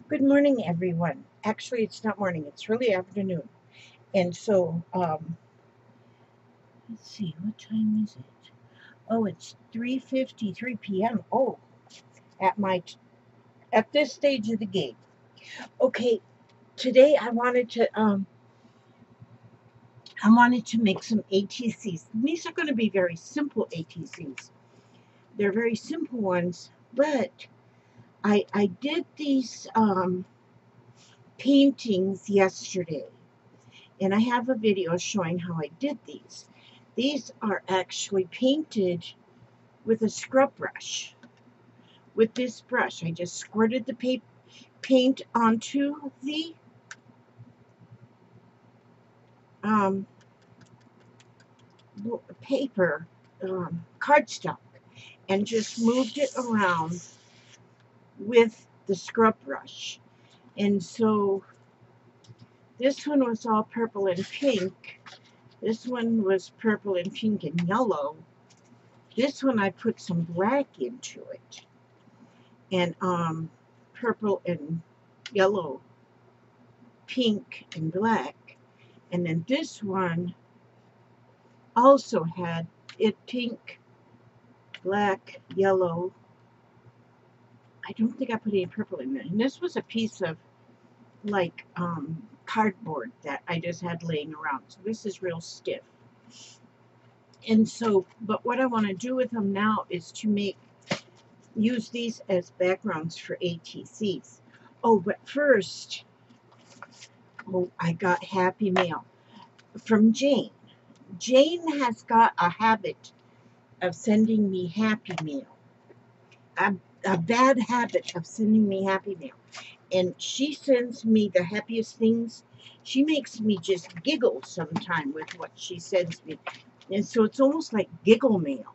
Good morning, everyone. Actually, it's not morning, it's really afternoon. And so, let's see, what time is it? Oh, it's 3:53 p.m. Oh, at my at this stage of the game. Okay, today I wanted to make some ATCs. These are going to be very simple ATCs. They're very simple ones, but I did these paintings yesterday, and I have a video showing how I did these. These are actually painted with a scrub brush. With this brush, I just squirted the paint onto the um, paper cardstock and just moved it around with the scrub brush. And so this one was all purple and pink. This one was purple and pink and yellow. This one I put some black into it, and purple and yellow, pink and black. And then this one also had it pink, black, yellow. I don't think I put any purple in there. And this was a piece of like cardboard that I just had laying around. So this is real stiff. And so, but what I want to do with them now is to use these as backgrounds for ATCs. Oh, but first, I got Happy Mail from Jane. Jane has got a habit of sending me Happy Mail, a bad habit of sending me Happy Mail. And she sends me the happiest things. She makes me just giggle sometime with what she sends me. And so it's almost like giggle mail.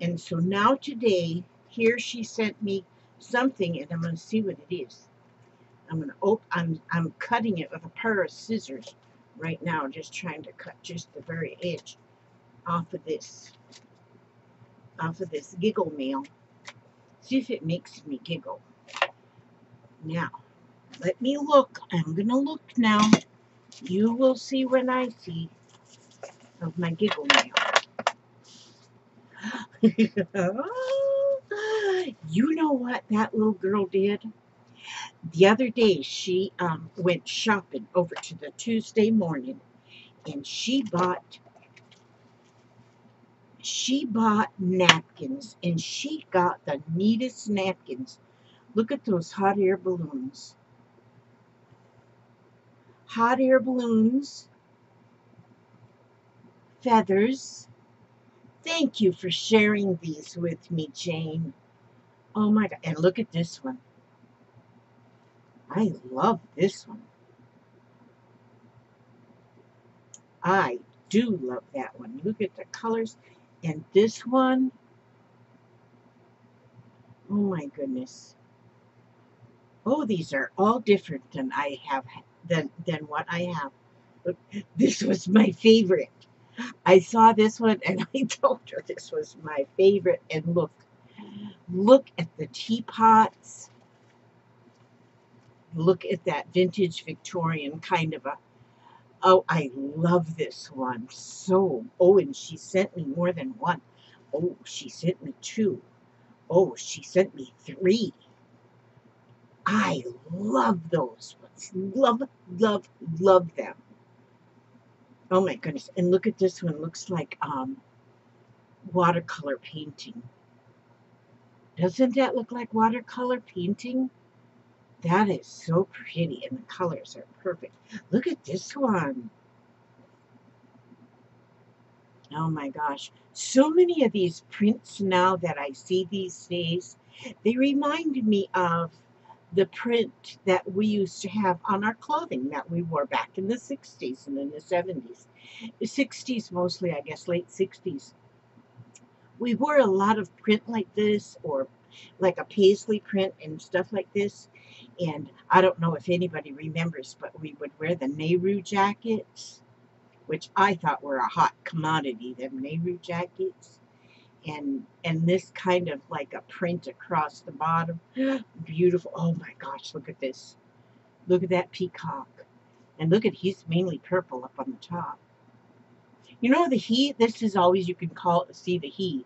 And so now today, here she sent me something, and I'm going to see what it is. I'm cutting it with a pair of scissors right now, just trying to cut just the very edge off of this giggle mail. See if it makes me giggle. Now, let me look. I'm gonna look now. You will see when I see of my giggle mail. You know what that little girl did? The other day, she went shopping over to the Tuesday morning, and she bought napkins, and she got the neatest napkins. Look at those hot air balloons. Hot air balloons, feathers. Thank you for sharing these with me, Jane. Oh my God. And look at this one. I love this one. I do love that one. Look at the colors. And this one, oh my goodness. Oh, these are all different than what I have. Look, this was my favorite. I saw this one and I told her this was my favorite. And look at the teapots. Look at that vintage Victorian kind of a. Oh, I love this one so. Oh, and she sent me more than one. Oh, she sent me two. Oh, she sent me three. I love those ones. Love, love, love them. Oh my goodness. And look at this one. Looks like watercolor painting. Doesn't that look like watercolor painting? That is so pretty, and the colors are perfect. Look at this one. Oh my gosh. So many of these prints now that I see these days, they remind me of the print that we used to have on our clothing that we wore back in the 60s and in the 70s. The 60s mostly, I guess, late 60s. We wore a lot of print like this, or like a paisley print and stuff like this. And I don't know if anybody remembers, but we would wear the Nehru jackets, which I thought were a hot commodity, them Nehru jackets. and this kind of like a print across the bottom. Beautiful. Oh my gosh, look at this. Look at that peacock. And look at, he's mainly purple up on the top. You know, the he, this is always, you can call it, see the he.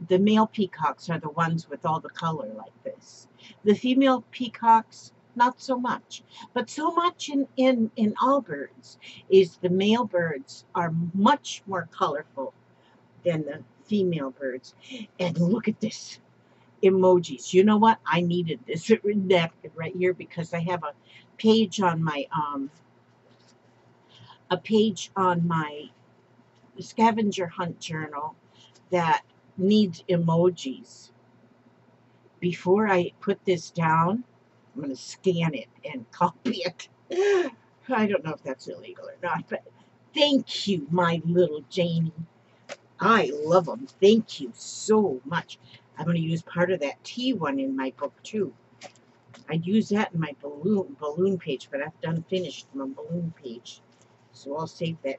The male peacocks are the ones with all the color like this. The female peacocks, not so much. But so much in all birds is the male birds are much more colorful than the female birds. And look at this emojis. You know what? I needed this napkin right here because I have a page on my scavenger hunt journal that needs emojis. Before I put this down, I'm going to scan it and copy it. I don't know if that's illegal or not, but thank you, my little Janie. I love them. Thank you so much. I'm going to use part of that T one in my book too. I'd use that in my balloon page, but I've done finished my balloon page. So I'll save that.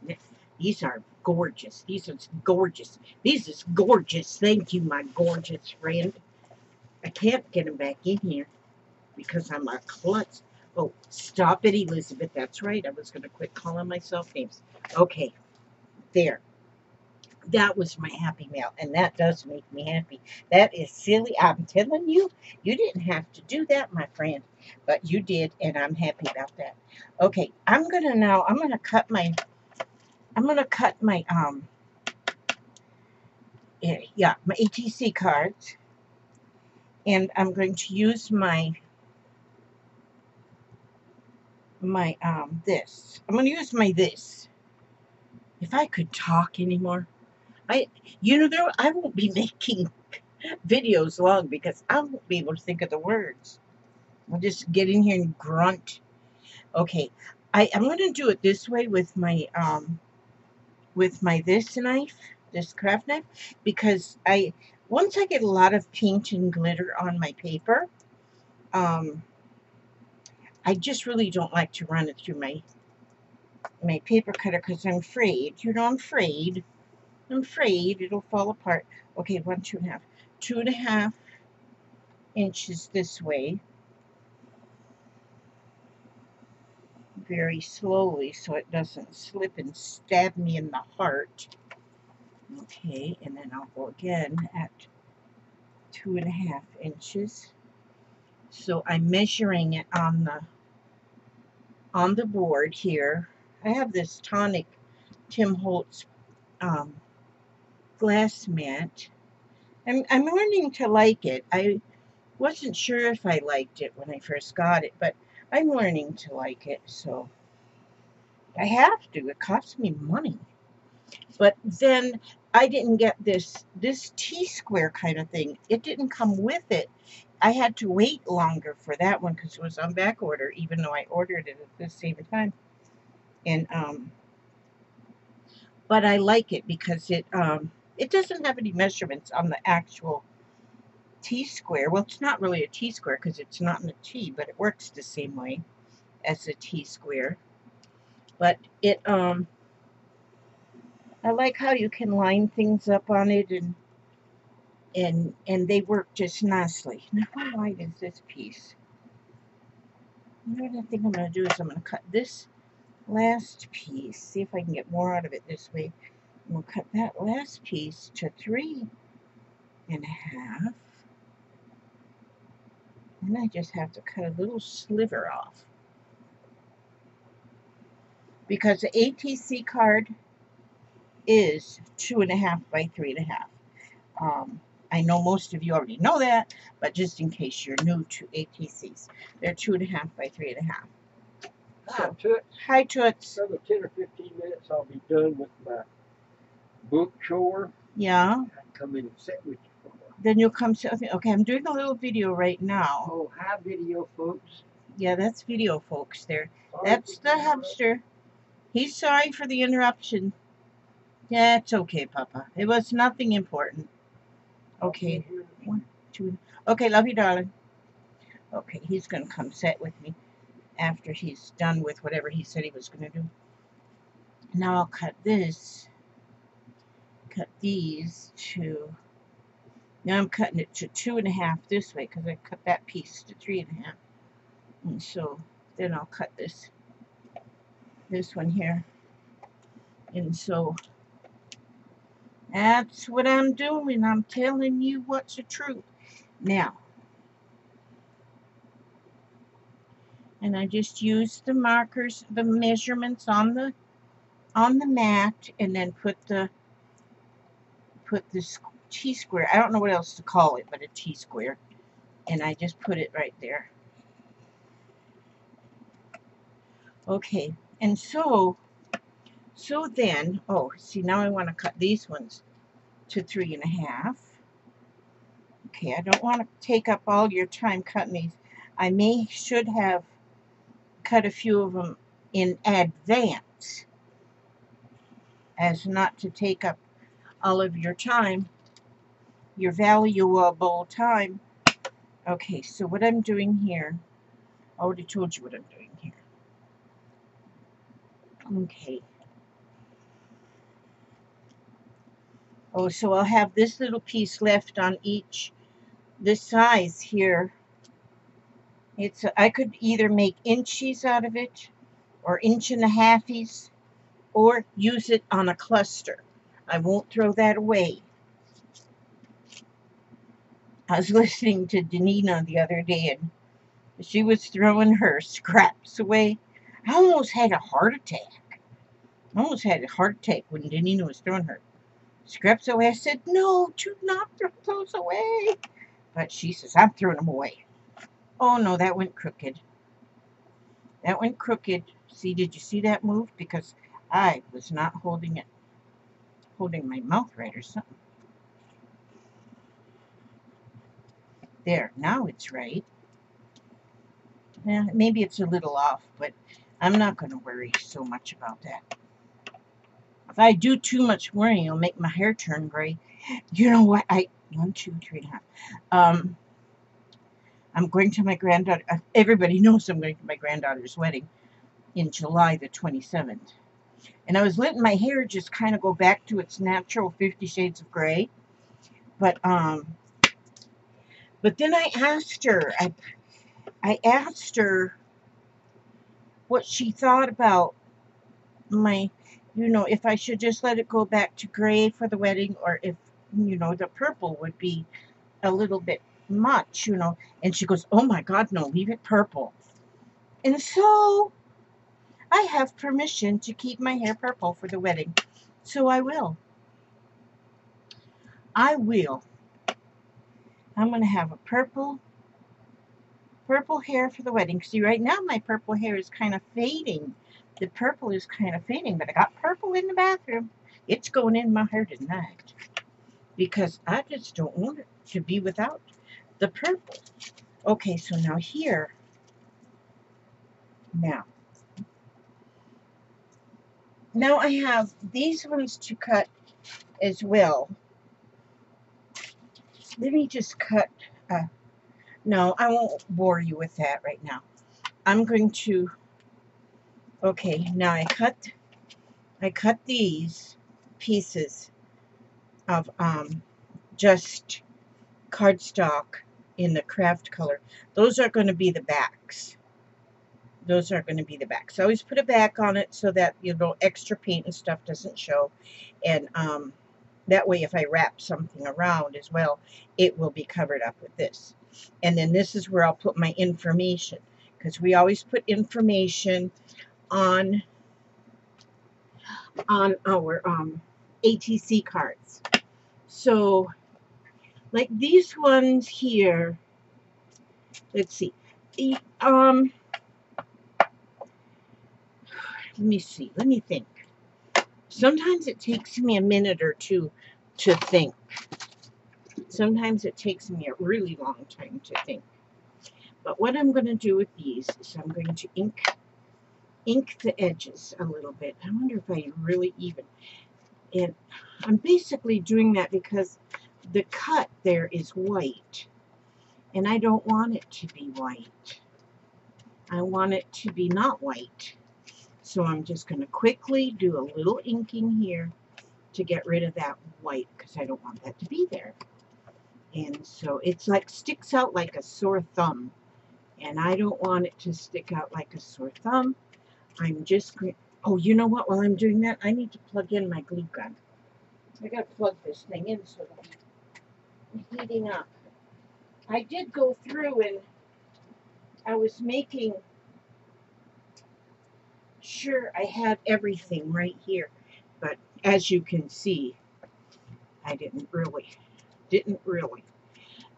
These are gorgeous. These are gorgeous. These is gorgeous. Thank you, my gorgeous friend. I can't get them back in here because I'm a klutz. Oh, stop it, Elizabeth. That's right. I was going to quit calling myself names. Okay, there. That was my happy mail, and that does make me happy. That is silly. I'm telling you, you didn't have to do that, my friend, but you did, and I'm happy about that. Okay, I'm gonna cut my my ATC cards, and I'm going to use my this. I'm gonna use my this. If I could talk anymore. I won't be making videos long because I won't be able to think of the words. I'll just get in here and grunt. Okay, I'm going to do it this way with my this knife, this craft knife, because once I get a lot of paint and glitter on my paper, I just really don't like to run it through my paper cutter because I'm afraid. I'm afraid it'll fall apart. Okay, 1, 2.5. 2.5 inches this way. Very slowly so it doesn't slip and stab me in the heart. Okay, and then I'll go again at 2.5 inches. So I'm measuring it on the board here. I have this Tonic Tim Holtz glass mat. I'm learning to like it. I wasn't sure if I liked it when I first got it, but I'm learning to like it, so I have to. It costs me money. But then I didn't get this T-square kind of thing. It didn't come with it. I had to wait longer for that one because it was on back order, even though I ordered it at the same time. And but I like it because it doesn't have any measurements on the actual T-square. Well, it's not really a T-square because it's not in a T, but it works the same way as a T-square. But it I like how you can line things up on it, and they work just nicely. Now, how wide is this piece? You know what I think I'm going to do is I'm going to cut this last piece, see if I can get more out of it this way. I'm going to cut that last piece to 3.5. And I just have to cut a little sliver off. Because the ATC card is 2.5 by 3.5. I know most of you already know that, but just in case you're new to ATCs, they're 2.5 by 3.5. Hi, Toots. Hi, Toots. Another 10 or 15 minutes, I'll be done with my book chore. Yeah. I'll come in and sit with you for a while. Then you'll come sit with me. Okay, I'm doing a little video right now. Oh, hi, video folks. Yeah, that's video folks there. That's the hamster. He's sorry for the interruption. Yeah, it's okay, Papa. It was nothing important. Okay. 1, 2. Okay, love you, darling. Okay, he's going to come sit with me after he's done with whatever he said he was going to do. Now I'll cut this cut these to, now I'm cutting it to 2.5 this way because I cut that piece to 3.5. And so then I'll cut this one here. And so that's what I'm doing. I'm telling you what's the truth. Now, and I just use the markers, the measurements on the mat, and then put this T-square. I don't know what else to call it, but a T-square. And I just put it right there. Okay, and so then, oh, see, now I want to cut these ones to 3.5. Okay, I don't want to take up all your time cutting these. I should have cut a few of them in advance, as not to take up all of your time, your valuable time. Okay, so what I'm doing here, I already told you what I'm doing here. Okay. Oh, so I'll have this little piece left on each, this size here. I could either make inchies out of it, or 1.5 inches, or use it on a cluster. I won't throw that away. I was listening to Danina the other day, and she was throwing her scraps away. I almost had a heart attack. I almost had a heart attack when Danina was throwing her scraps away. I said, no, do not throw those away. But she says, I'm throwing them away. Oh, no, that went crooked. That went crooked. See, did you see that move? Because I was not holding my mouth right or something. There, now it's right. Yeah, maybe it's a little off, but I'm not going to worry so much about that. If I do too much worrying, it'll make my hair turn gray. You know what? 1, 2, 3.5. I'm going to my granddaughter. Everybody knows I'm going to my granddaughter's wedding in July the 27th. And I was letting my hair just kind of go back to its natural 50 shades of gray. But then I asked her, I asked her what she thought about my, if I should just let it go back to gray for the wedding, or if, the purple would be a little bit much, And she goes, oh my God, no, leave it purple. And so I have permission to keep my hair purple for the wedding. So I will. I'm going to have a purple hair for the wedding. See, right now my purple hair is kind of fading. The purple is kind of fading, but I got purple in the bathroom. It's going in my hair tonight because I just don't want it to be without the purple. Okay, so now here. Now I have these ones to cut as well. Let me just cut. No, I won't bore you with that right now. I'm going to. Okay, now I cut these pieces of just cardstock in the craft color. Those are going to be the backs. Those are going to be the backs. I always put a back on it so that extra paint and stuff doesn't show, and that way if I wrap something around as well, it will be covered up with this. And then this is where I'll put my information, because we always put information on our ATC cards. So like these ones here, let's see. Let me think. Sometimes it takes me a minute or two to think. Sometimes it takes me a really long time to think. But what I'm going to do with these is I'm going to ink the edges a little bit. I wonder if I really even. And I'm basically doing that because the cut there is white. And I don't want it to be white. I want it to be not white. So I'm just going to quickly do a little inking here to get rid of that white because I don't want that to be there. And so it's like sticks out like a sore thumb. And I don't want it to stick out like a sore thumb. I'm just going, oh, you know what? While I'm doing that, I need to plug in my glue gun. I got to plug this thing in so it'll be heating up. I did go through and I was making sure I had everything right here. But as you can see, I didn't really.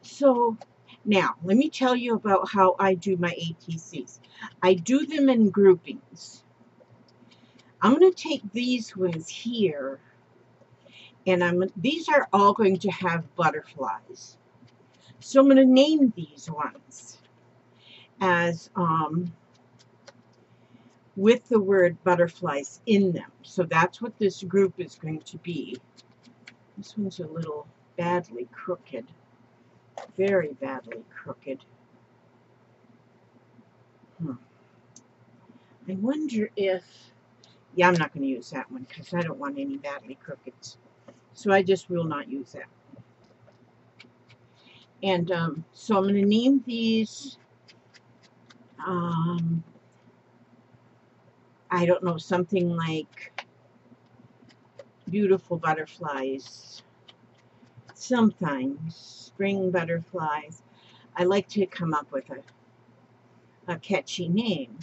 So now, let me tell you about how I do my ATCs. I do them in groupings. I'm going to take these ones here, and these are all going to have butterflies. So I'm going to name these ones as with the word butterflies in them. So that's what this group is going to be. This one's a little badly crooked. Very badly crooked. I wonder if, yeah, I'm not going to use that one because I don't want any badly crooked. So I just will not use that. And so I'm going to name these, I don't know, something like beautiful butterflies. Sometimes spring butterflies. I like to come up with a catchy name.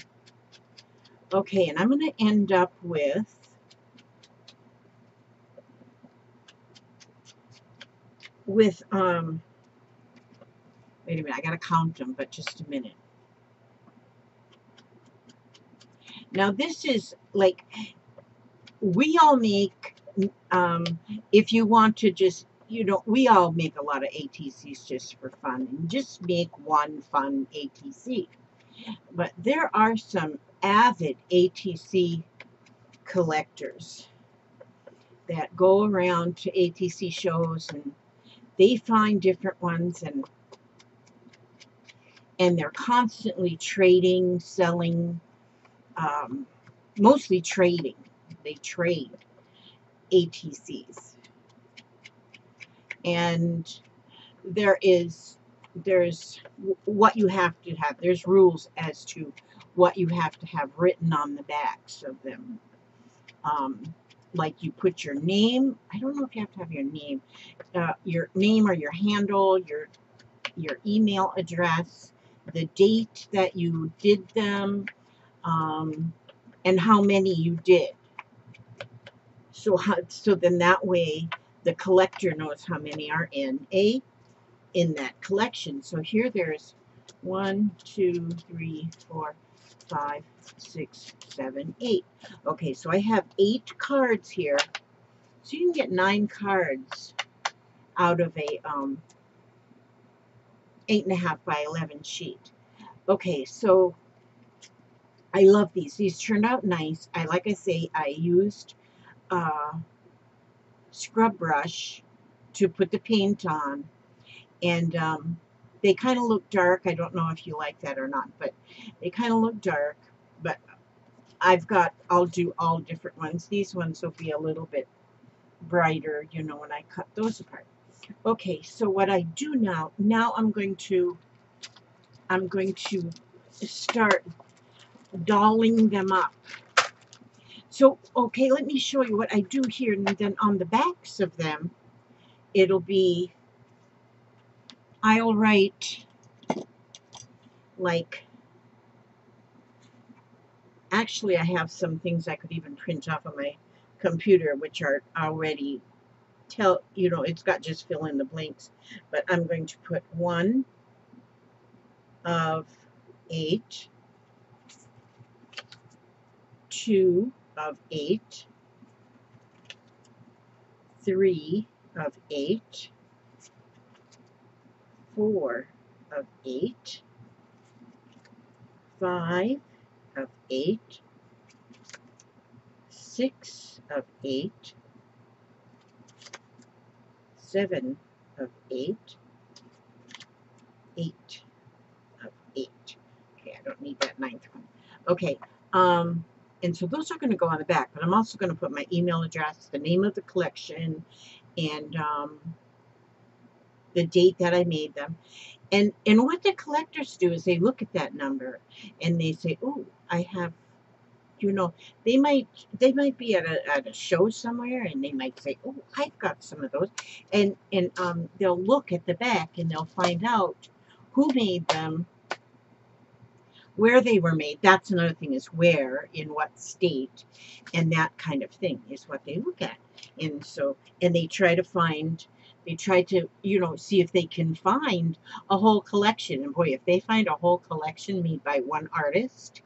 Okay, and I'm going to end up with wait a minute, I got to count them, but just a minute. Now this is like, we all make, if you want to just, we all make a lot of ATCs just for fun, and just make one fun ATC. But there are some avid ATC collectors that go around to ATC shows and they find different ones, and they're constantly trading, selling, mostly trading. They trade ATCs. And there's what you have to have. There's rules as to what you have to have written on the backs of them. Like you put your name. I don't know if you have to have your name or your handle, your email address, the date that you did them, and how many you did. So then that way the collector knows how many are in that collection. So here there's 1, 2, 3, 4, 5, 6, 7, 8. Okay, so I have 8 cards here. So you can get 9 cards out of a 8.5 by 11 sheet. Okay, so I love these. These turned out nice. Like I say, I used scrub brush to put the paint on, and they kind of look dark. I don't know if you like that or not, but they kind of look dark. But I'll do all different ones. These ones will be a little bit brighter, when I cut those apart. Okay, so what I do now I'm going to start dolling them up. So, okay, let me show you what I do here, and then on the backs of them, it'll be, I'll write, like, actually I have some things I could even print off of my computer, which are already, it's got just fill in the blanks, but I'm going to put 1 of 8, 2 of 8, 3 of 8, 4 of 8, 5 of 8, 6 of 8, 7 of 8, 8 of 8. Okay, I don't need that 9th one. Okay, and And so those are going to go on the back, but I'm also going to put my email address, the name of the collection, and the date that I made them. And what the collectors do is they look at that number and they say, "Oh, I have," you know, they might be at a show somewhere and they might say, "Oh, I've got some of those," and they'll look at the back and they'll find out who made them, where they were made. That's another thing, is where, in what state, and that kind of thing is what they look at. And so, and they try to find, see if they can find a whole collection. And boy, if they find a whole collection made by one artist,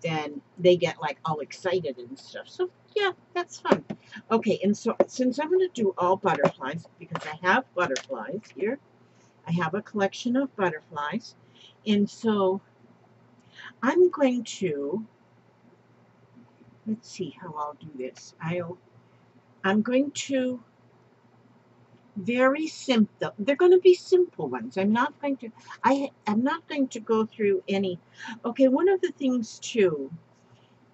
then they get like all excited and stuff. So yeah, that's fun. Okay, and so since I'm going to do all butterflies, because I have butterflies here, I have a collection of butterflies, and so I'm going to, let's see how I'll do this. I'm going to, very simple. They're going to be simple ones. I'm not going to go through any. Okay, one of the things too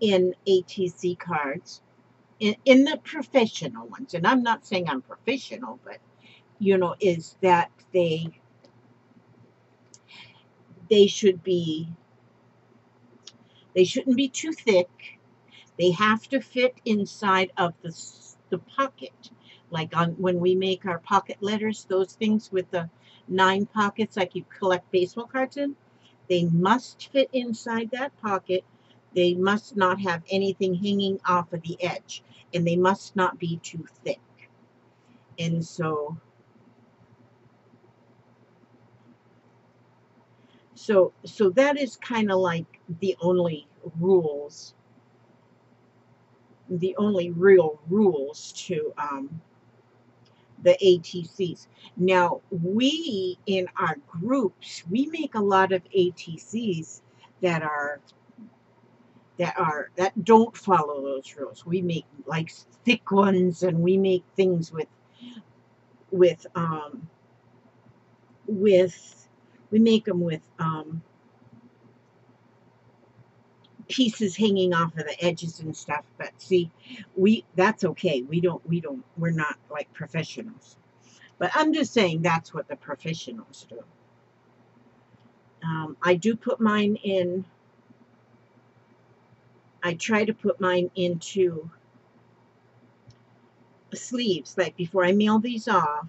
in ATC cards, in the professional ones, and I'm not saying I'm professional, but is that they shouldn't be too thick. They have to fit inside of the pocket, like on when we make our pocket letters, those things with the 9 pockets, like you collect baseball cards in. They must fit inside that pocket. They must not have anything hanging off of the edge, and they must not be too thick. And so that is kind of like the only rules, the only real rules to the ATCs. Now, we in our groups, we make a lot of ATCs that don't follow those rules. We make like thick ones, and we make things with we make them with pieces hanging off of the edges and stuff. But see, that's okay. We're not like professionals. But I'm just saying that's what the professionals do. I do put mine in. I try to put mine into sleeves. Like before I mail these off,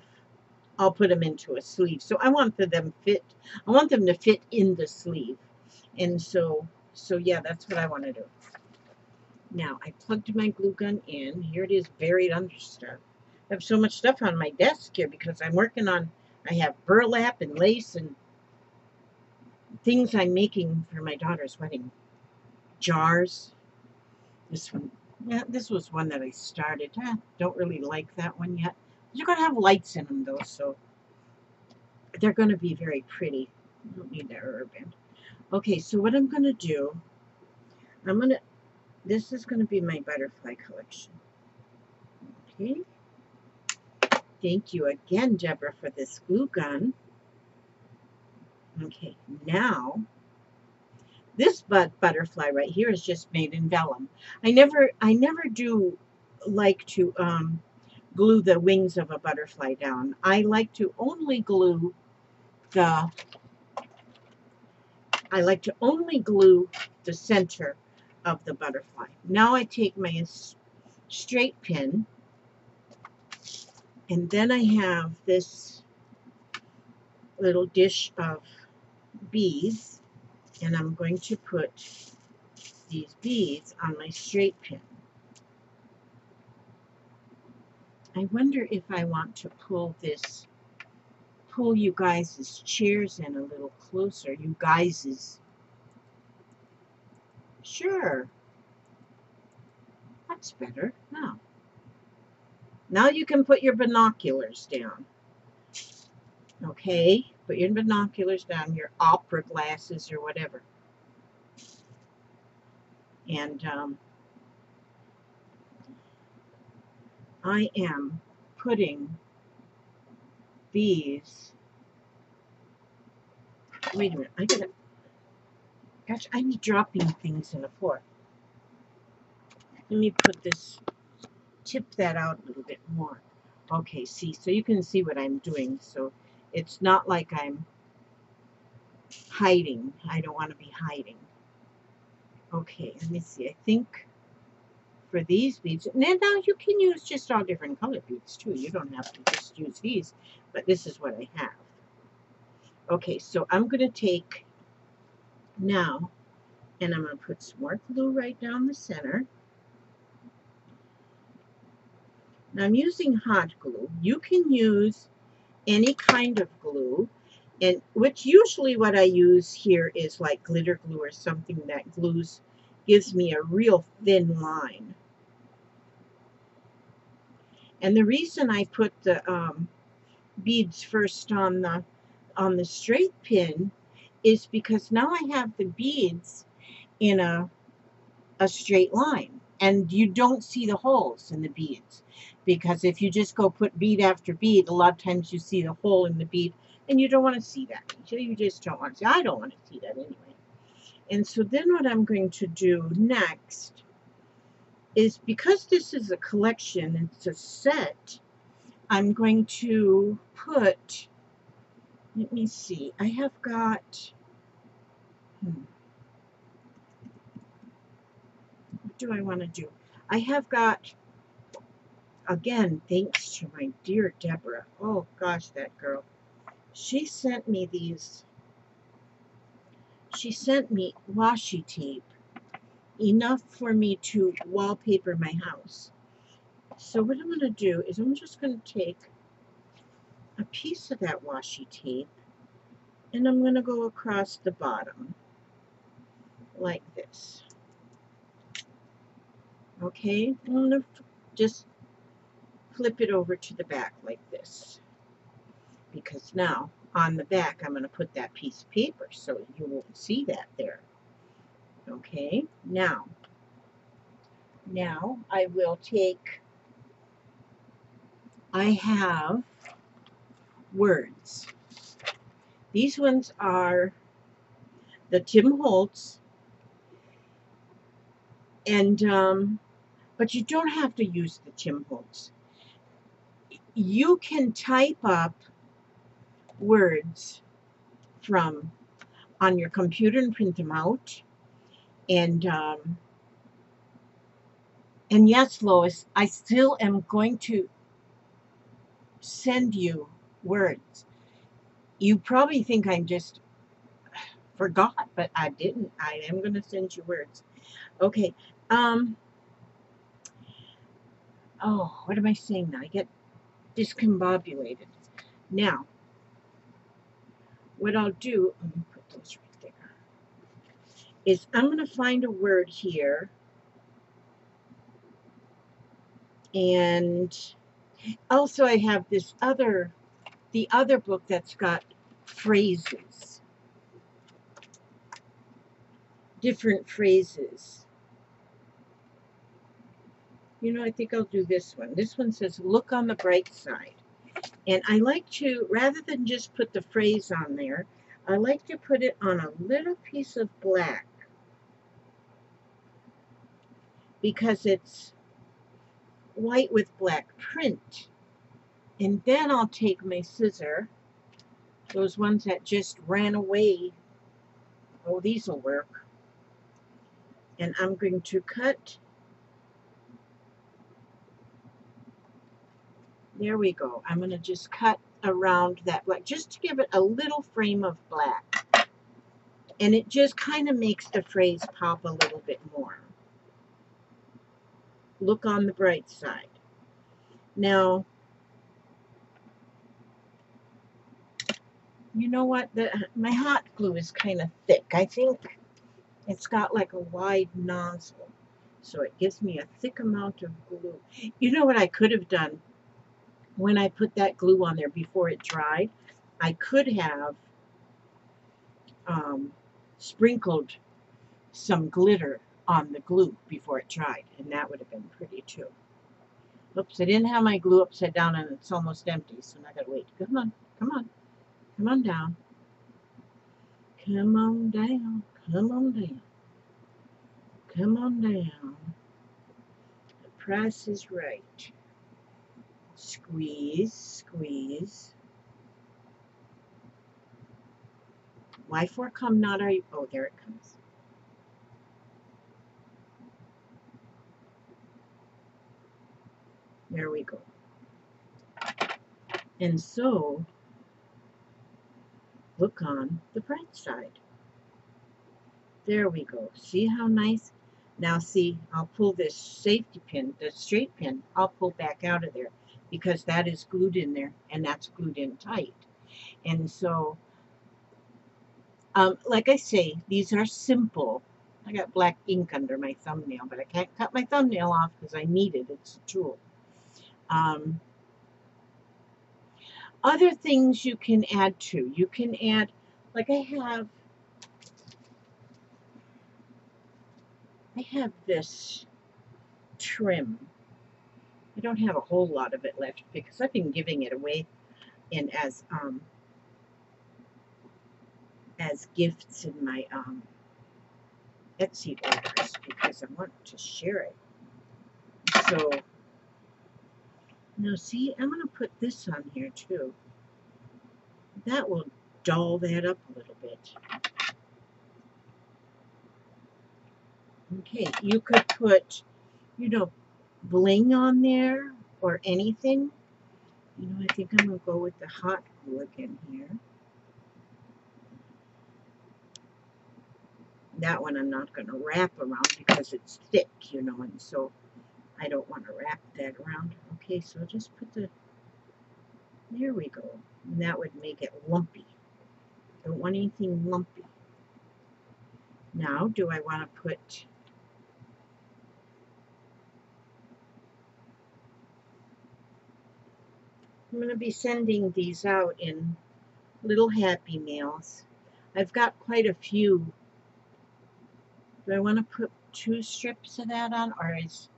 I'll put them into a sleeve. So I want them to fit in the sleeve. And so yeah, that's what I want to do. Now I plugged my glue gun in. Here it is, buried under stuff. I have so much stuff on my desk here because I'm working on. I have burlap and lace and things I'm making for my daughter's wedding. Jars. This one, yeah, this was one that I started. Don't really like that one yet. You're going to have lights in them, though, so they're going to be very pretty. I don't need that rubber band. Okay, so what I'm going to do, this is going to be my butterfly collection. Okay. Thank you again, Deborah, for this glue gun. Okay, now, this butterfly right here is just made in vellum. I never do like to glue the wings of a butterfly down. I like to only glue the center of the butterfly. Now I take my straight pin, and then I have this little dish of beads, and I'm going to put these beads on my straight pin. I wonder if I want to pull you guys' chairs in a little closer. You guys' Sure. That's better. Now you can put your binoculars down. Okay? Put your binoculars down, your opera glasses or whatever. And I am putting these. Wait a minute. Gosh, I'm dropping things in the floor. Let me put this, tip that out a little bit more. Okay, see, so you can see what I'm doing. So it's not like I'm hiding. I don't want to be hiding. Okay, let me see. I think for these beads, and then now you can use just all different color beads too. You don't have to just use these, but this is what I have. Okay, so I'm going to take now, and I'm going to put some more glue right down the center. Now I'm using hot glue. You can use any kind of glue, and which usually what I use here is like glitter glue or something that glues, gives me a real thin line. And the reason I put the beads first on the straight pin is because now I have the beads in a straight line, and you don't see the holes in the beads, because if you just go put bead after bead, a lot of times you see the hole in the bead, and you don't want to see that. You just don't want to see. I don't want to see that anyway. And so then what I'm going to do next is, because this is a collection, it's a set, I'm going to put, let me see, I have got, what do I want to do? I have got, again, thanks to my dear Deborah. Oh gosh, that girl. She sent me these. She sent me washi tape, enough for me to wallpaper my house. So what I'm going to do is I'm just going to take a piece of that washi tape, and I'm going to go across the bottom like this. Okay, I'm going to just flip it over to the back like this, because now on the back I'm going to put that piece of paper so you won't see that there. Okay, now I will take, I have words. These ones are the Tim Holtz, and but you don't have to use the Tim Holtz. You can type up words from on your computer and print them out. And yes, Lois, I still am going to send you words. You probably think I just forgot, but I didn't. I am going to send you words. Okay. Oh, what am I saying now? I get discombobulated. Now, what I'll do, let me put those right there, is I'm going to find a word here, and also I have this the other book that's got phrases, different phrases. You know, I think I'll do this one. This one says, look on the bright side. And I like to, rather than just put the phrase on there, I like to put it on a little piece of black, because it's white with black print. And then I'll take my scissor, those ones that just ran away. Oh, these will work. And I'm going to cut. There we go. I'm going to just cut around that black, just to give it a little frame of black. And it just kind of makes the phrase pop a little bit more. Look on the bright side. Now, you know what? My hot glue is kind of thick. I think it's got like a wide nozzle, so it gives me a thick amount of glue. You know what I could have done when I put that glue on there before it dried? I could have sprinkled some glitter on the glue before it dried, and that would have been pretty too. Oops, I didn't have my glue upside down, and it's almost empty, so now I gotta wait. Come on, come on, come on down. Come on down, come on down, come on down. press is right. Squeeze, squeeze. Why for come not are you? Oh, there it comes. There we go. And so, look on the bright side. There we go. See how nice? Now see, I'll pull this safety pin, the straight pin, I'll pull back out of there because that is glued in there and that's glued in tight. And so, like I say, these are simple. I got black ink under my thumbnail, but I can't cut my thumbnail off because I need it. It's a tool. Other things you can add to. You can add, like I have this trim. I don't have a whole lot of it left because I've been giving it away in as gifts in my Etsy orders because I want to share it. So now see, I'm going to put this on here too. That will dull that up a little bit. Okay, you could put, bling on there or anything. I think I'm going to go with the hot glue again here. That one I'm not going to wrap around because it's thick, and so I don't want to wrap that around. Okay, so I'll just put there we go. And that would make it lumpy. Don't want anything lumpy. Now, do I want to put I'm going to be sending these out in little Happy Mails. I've got quite a few. Do I want to put 2 strips of that on, or is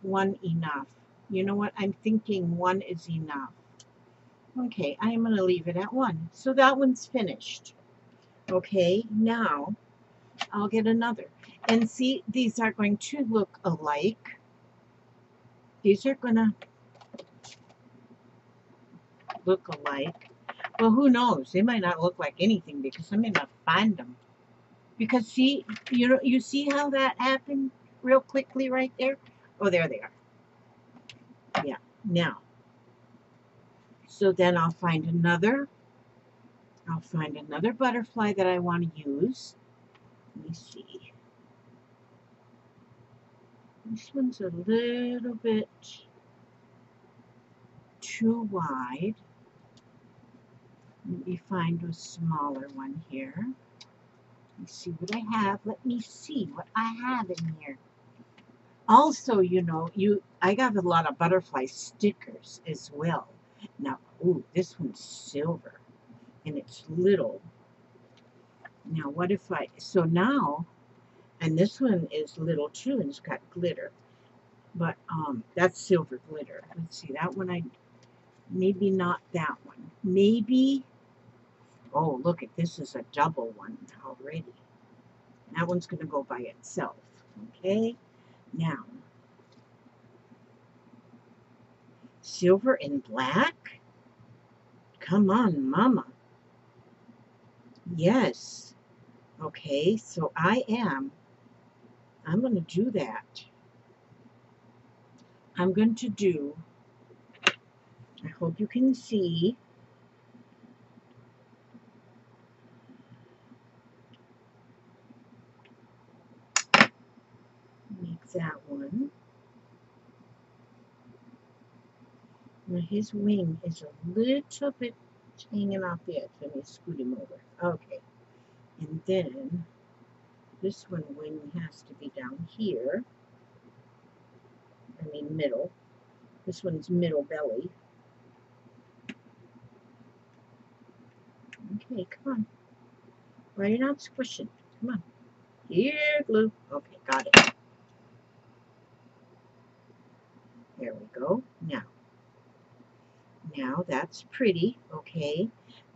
1 enough? You know what? I'm thinking 1 is enough. Okay, I'm going to leave it at 1. So that one's finished. Okay, now I'll get another. And see, these are going to look alike. These are going to look alike. Well, who knows? They might not look like anything because I may not find them. Because see, you see how that happened real quickly right there? Oh, there they are. Yeah, now. So then I'll find another butterfly that I want to use. Let me see. This one's a little bit too wide. Let me find a smaller one here. Let me see what I have. Let me see what I have in here. Also, I got a lot of butterfly stickers as well. Now, ooh, this one's silver and it's little. Now, what if and this one is little too and it's got glitter. But that's silver glitter. Let's see, that one maybe not that one. Maybe, oh, look, this is a double one already. That one's going to go by itself. Okay, now, silver and black? Come on, mama. Yes. Okay, so I'm going to do that. I'm going to do, I hope you can see, make that one. Now his wing is a little bit hanging off the edge. Let me scoot him over. Okay. And then this one wing has to be down here. I mean middle. This one's middle belly. Okay, come on. Why are you not squishing? Come on. Here, glue. Okay, got it. There we go. Now that's pretty. Okay.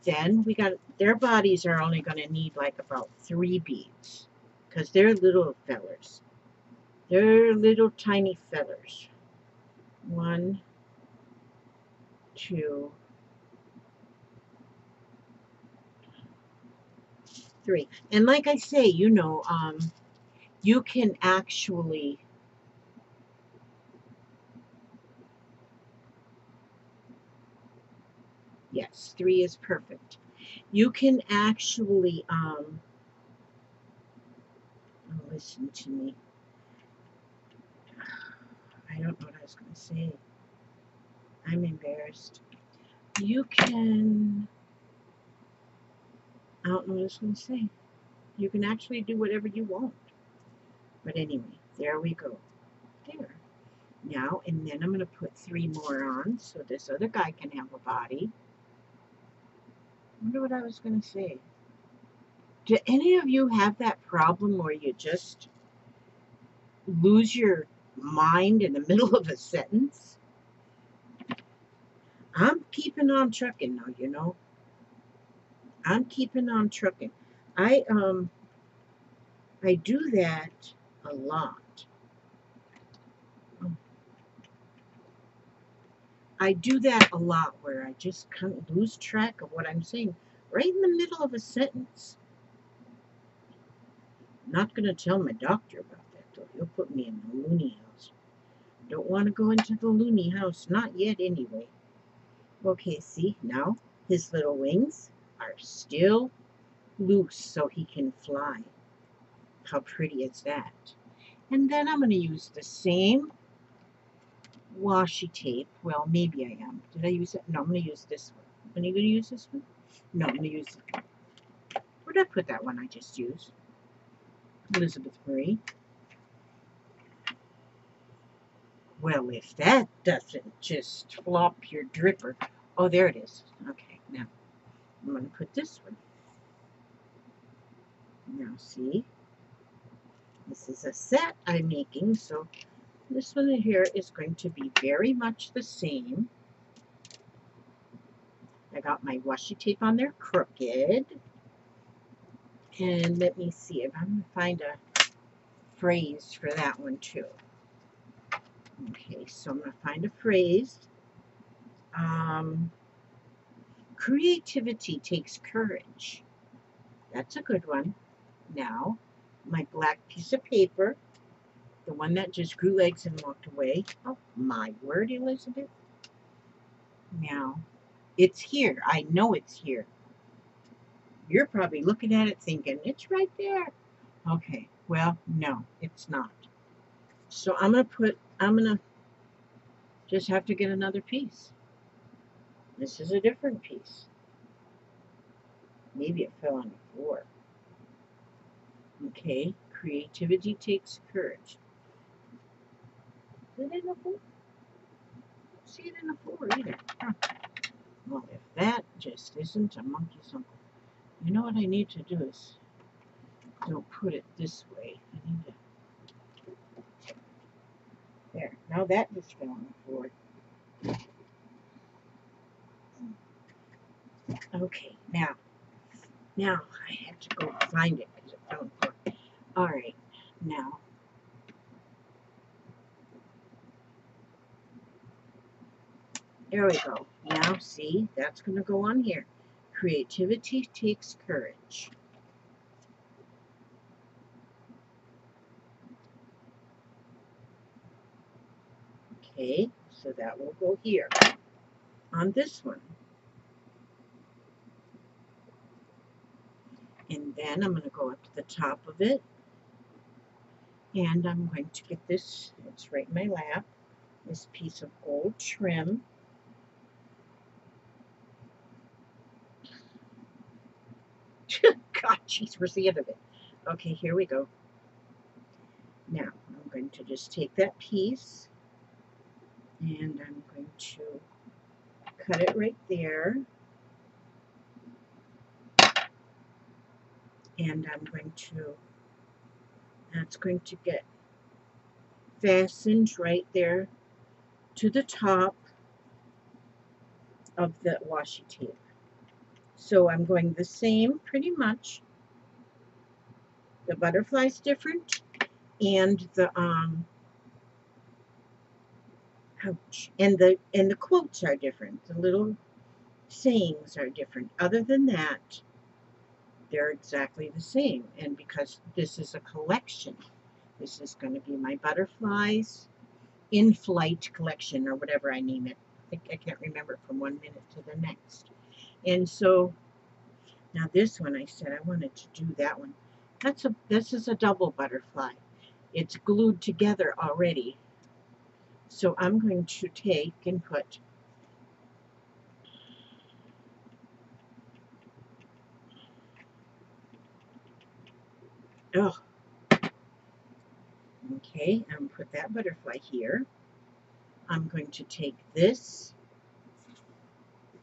Then we got, their bodies are only going to need like about 3 beads because they're little fellers. They're little tiny fellers. 1, 2, 3. And like I say, you know, you can actually, yes, 3 is perfect. You can actually, listen to me. I don't know what I was going to say. I'm embarrassed. You can, I don't know what I was going to say. You can actually do whatever you want. But anyway, there we go. There. Now, and then I'm going to put 3 more on so this other guy can have a body. I wonder what I was going to say. Do any of you have that problem where you just lose your mind in the middle of a sentence? I'm keeping on trucking now, you know. I'm keeping on trucking. I do that a lot. I do that a lot where I just kind of lose track of what I'm saying right in the middle of a sentence. Not going to tell my doctor about that, though. He'll put me in the loony house. Don't want to go into the loony house. Not yet, anyway. Okay, see, now his little wings are still loose so he can fly. How pretty is that? And then I'm going to use the same washi tape. Well, maybe I am. Did I use it? No, I'm going to use this one. Are you going to use this one? No, I'm going to use... Where did I put that one I just used? Elizabeth Marie. Well, if that doesn't just flop your dripper. Oh, there it is. Okay, now I'm going to put this one. Now, see? This is a set I'm making, so this one here is going to be very much the same. I got my washi tape on there, crooked. And let me see if I'm going to find a phrase for that one too. Okay, so I'm going to find a phrase. Creativity takes courage. That's a good one. Now, my black piece of paper, the one that just grew legs and walked away. Oh, my word, Elizabeth. Now, it's here. I know it's here. You're probably looking at it thinking, it's right there. Okay, well, no, it's not. So I'm going to just have to get another piece. This is a different piece. Maybe it fell on the floor. Okay, creativity takes courage. Is it in the floor? I don't see it in the floor either. Huh. Well, if that just isn't a monkey's uncle. You know what I need to do is don't put it this way. I need to... There. Now that just fell on the floor. Okay, now I have to go find it because it fell on the floor. All right, now. There we go. Now, see, that's going to go on here. Creativity takes courage. Okay, so that will go here on this one. And then I'm going to go up to the top of it. And I'm going to get this, it's right in my lap, this piece of gold trim. God, jeez, where's the end of it? Okay, here we go. Now, I'm going to just take that piece and I'm going to cut it right there. And I'm going to, that's going to get fastened right there to the top of the washi tape. So I'm going the same pretty much. The butterfly's different and the Ouch. And the quotes are different. The little sayings are different. Other than that, they're exactly the same. And because this is a collection, this is going to be my butterflies in-flight collection, or whatever I name it. I can't remember from one minute to the next. And so now this one, I said I wanted to do that one. This is a double butterfly. It's glued together already. So I'm going to take and put okay, I'm going to put that butterfly here. I'm going to take this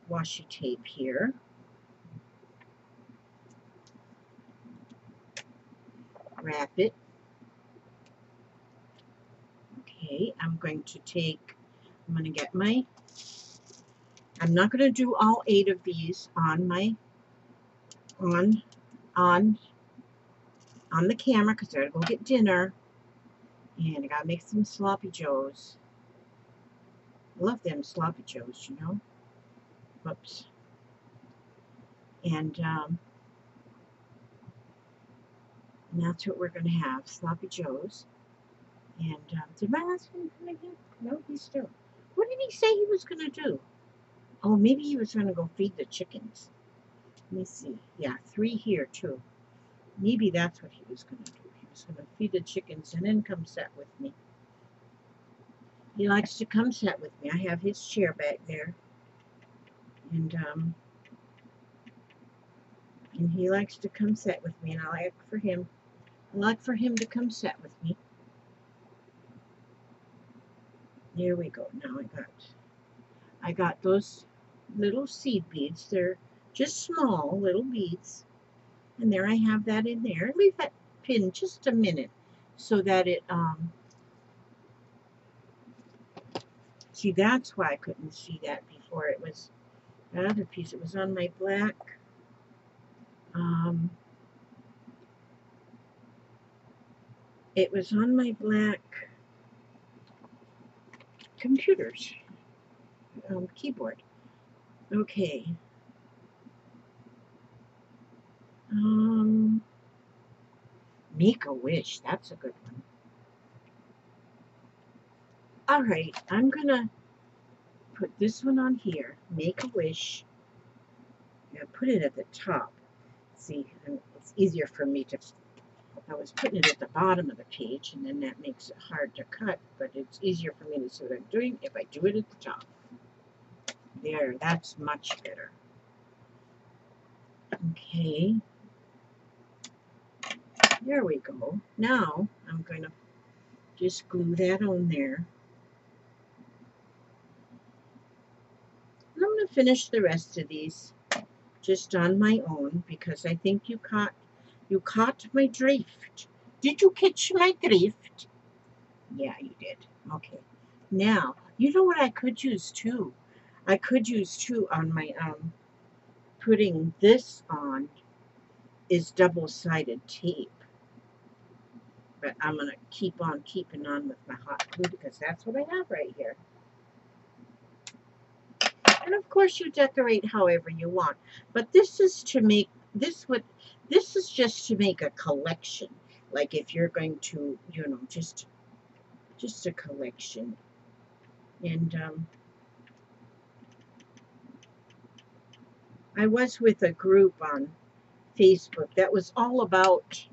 washi tape here. Wrap it. Okay, I'm going to get my, I'm not going to do all 8 of these on my, on the camera, because I gotta go get dinner. And I gotta make some sloppy joes. I love them sloppy joes, you know. Whoops. And that's what we're gonna have, sloppy joes. And did my husband come in here? No, he's still. What did he say he was gonna do? Oh, maybe he was gonna go feed the chickens. Let me see. Yeah, 3 here too. Maybe that's what he was gonna do. He was gonna feed the chickens and then come sit with me. He likes to come sit with me. I have his chair back there. And he likes to come sit with me, and I like for him to come sit with me. There we go. Now I got those little seed beads. They're just small little beads. And there I have that in there. Leave that pin just a minute so that it see, that's why I couldn't see that before. It was that other piece. It was on my black computer's keyboard. Okay. Make a wish. That's a good one. All right, I'm gonna put this one on here. Make a wish. I'm gonna put it at the top. See, it's easier for me to. I was putting it at the bottom of the page, and then that makes it hard to cut. But it's easier for me to see what I'm doing if I do it at the top. There, that's much better. Okay. There we go. Now I'm going to just glue that on there. And I'm going to finish the rest of these just on my own, because I think you caught my drift. Did you catch my drift? Yeah, you did. Okay. Now, you know what I could use too? I could use too on my putting this on is double-sided tape. But I'm going to keep on keeping on with my hot glue, because that's what I have right here. And of course you decorate however you want. But this is to make this is just to make a collection. Like if you're going to, you know, just a collection. And I was with a group on Facebook that was all about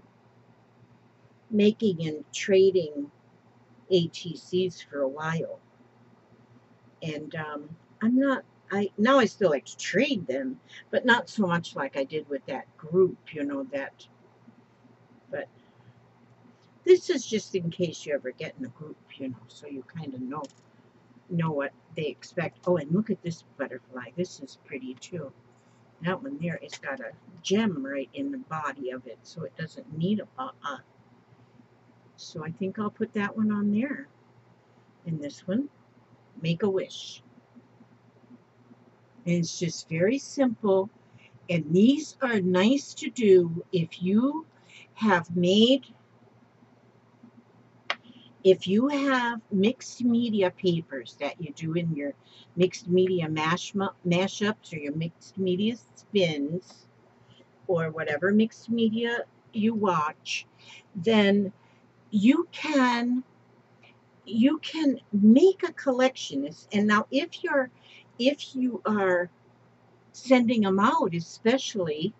making and trading ATCs for a while. And now I still like to trade them, but not so much like I did with that group, you know, that. But this is just in case you ever get in a group, you know, so you kind of know what they expect. Oh, and look at this butterfly. This is pretty too. That one there, it's got a gem right in the body of it, so it doesn't need a so I think I'll put that one on there. And this one, make a wish. And it's just very simple. And these are nice to do if you have made if you have mixed media papers that you do in your mixed media mashups or your mixed media spins or whatever mixed media you watch, then you can make a collection. And now if you are sending them out, especially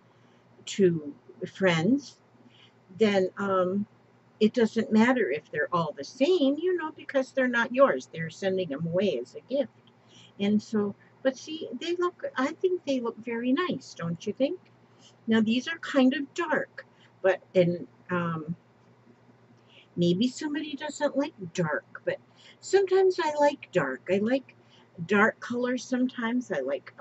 to friends, then it doesn't matter if they're all the same, because they're not yours. They're sending them away as a gift. And so, but see, I think they look very nice, don't you think? Now, these are kind of dark, and maybe somebody doesn't like dark, but sometimes I like dark. I like dark colors sometimes. I like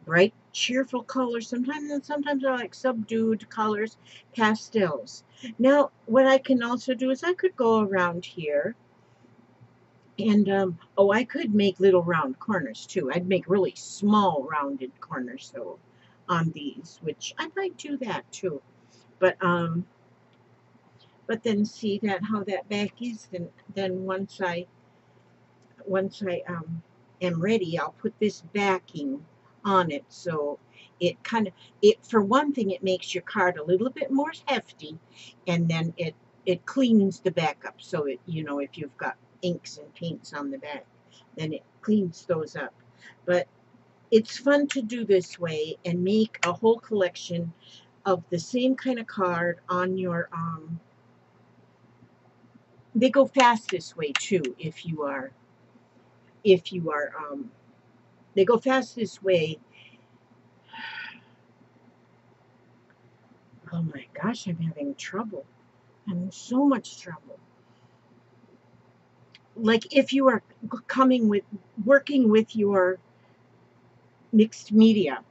bright, cheerful colors sometimes, and sometimes I like subdued colors, pastels. Now, what I can also do is I could go around here and, I could make little round corners too. I'd make really small rounded corners so on these, which I might do that too. But then see that how that back is, then once I am ready, I'll put this backing on it. So it for one thing, it makes your card a little bit more hefty, and then it cleans the back up. So if you've got inks and paints on the back, then it cleans those up. But it's fun to do this way and make a whole collection of the same kind of card on your they go fast this way too if you are they go fast this way. Oh my gosh, I'm having trouble. I'm in so much trouble. Like if you are working with your mixed media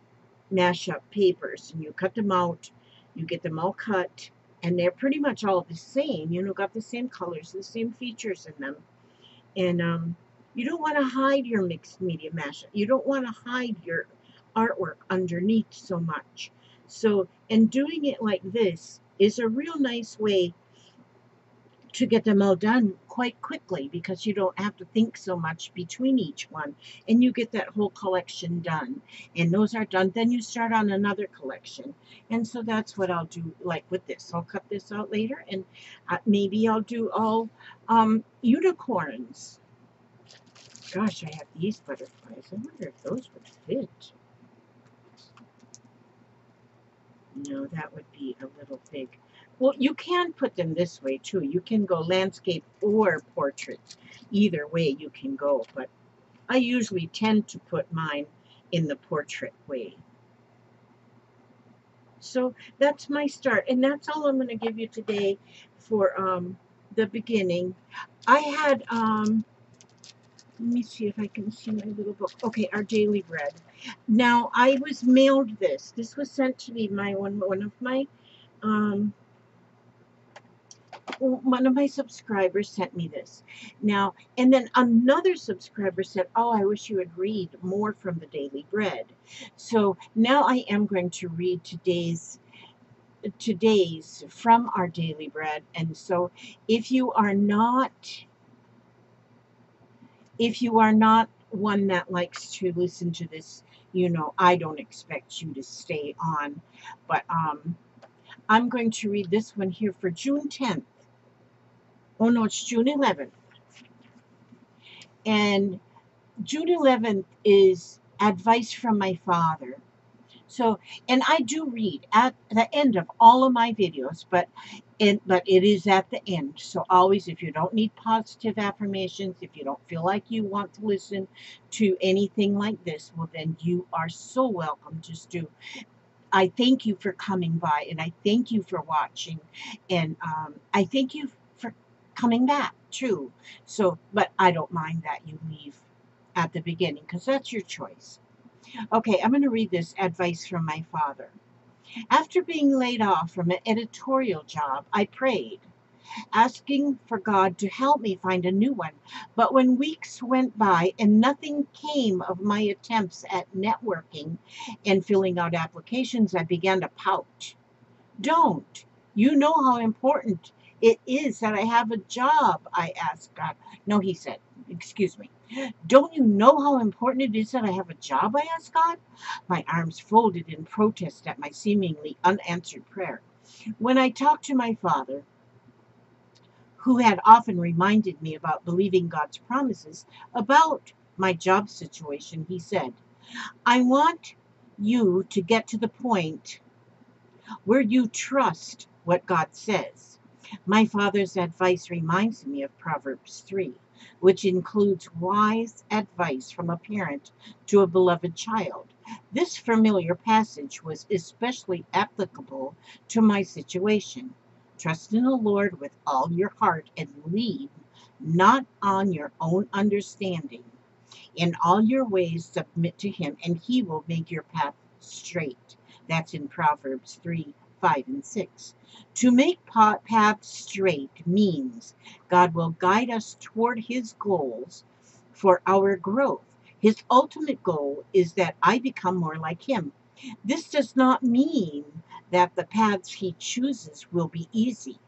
mashup papers and you cut them out, you get them all cut, and they're pretty much all the same, got the same colors, the same features in them. And you don't want to hide your mixed media mashup. You don't want to hide your artwork underneath so much. So, and doing it like this is a real nice way to get them all done quite quickly because you don't have to think so much between each one, and you get that whole collection done. And those are done, then you start on another collection. And so that's what I'll do, like with this. I'll cut this out later, and maybe I'll do all unicorns. Gosh, I have these butterflies. I wonder if those would fit. No, that would be a little big. Well, you can put them this way too. You can go landscape or portrait. Either way you can go, but I usually tend to put mine in the portrait way. So that's my start, and that's all I'm going to give you today for the beginning. I had let me see if I can see my little book. Okay, Our Daily Bread. Now, I was mailed this. This was sent to me by one of my subscribers sent me this. Now, and then another subscriber said, "Oh, I wish you would read more from the Daily Bread." So now I am going to read today's from Our Daily Bread. And so if you are not one that likes to listen to this, I don't expect you to stay on. But I'm going to read this one here for June 10th. Oh no, it's June 11th. And June 11th is advice from my father. So, and I do read at the end of all of my videos, but it is at the end. So always, if you don't need positive affirmations, if you don't feel like you want to listen to anything like this, well, then you are so welcome. I thank you for coming by, and I thank you for watching, and I thank you for coming back too. So, but I don't mind that you leave at the beginning because that's your choice. Okay, I'm going to read this advice from my father. After being laid off from an editorial job, I prayed, asking for God to help me find a new one. But when weeks went by and nothing came of my attempts at networking and filling out applications, I began to pout. Don't. You know how important it is that I have a job, I asked God. No, he said, excuse me. Don't you know how important it is that I have a job, I asked God? My arms folded in protest at my seemingly unanswered prayer. When I talked to my father, who had often reminded me about believing God's promises about my job situation, he said, I want you to get to the point where you trust what God says. My father's advice reminds me of Proverbs 3, which includes wise advice from a parent to a beloved child. This familiar passage was especially applicable to my situation. Trust in the Lord with all your heart and lean not on your own understanding. In all your ways, submit to him, and he will make your path straight. That's in Proverbs 3, 5, and 6. To make paths straight means God will guide us toward his goals for our growth. His ultimate goal is that I become more like him. This does not mean that the paths he chooses will be easy,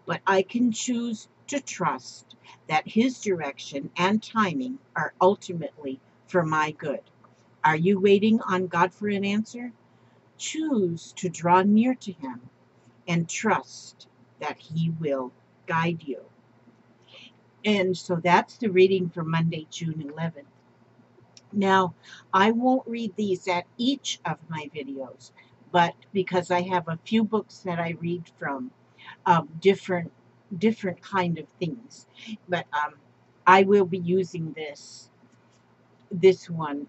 but I can choose to trust that his direction and timing are ultimately for my good. Are you waiting on God for an answer? Choose to draw near to him and trust that he will guide you. And so that's the reading for Monday, June 11th. Now, I won't read these at each of my videos, but because I have a few books that I read from, different kind of things. But I will be using this one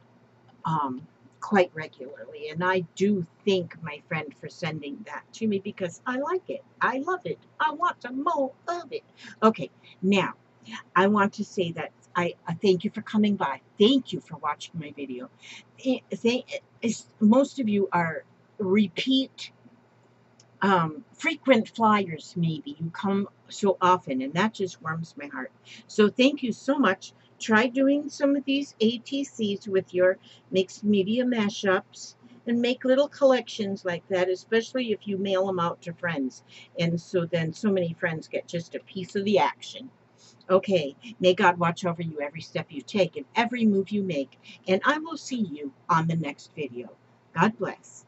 quite regularly, and I do thank my friend for sending that to me because I like it. I love it. I want some more of it. Okay, now I want to say that I thank you for coming by. Thank you for watching my video. Most of you are repeat frequent flyers. Maybe you come so often, and that just warms my heart. So thank you so much. Try doing some of these ATCs with your mixed media mashups and make little collections like that, especially if you mail them out to friends. And so then so many friends get just a piece of the action. Okay, may God watch over you every step you take and every move you make. And I will see you on the next video. God bless.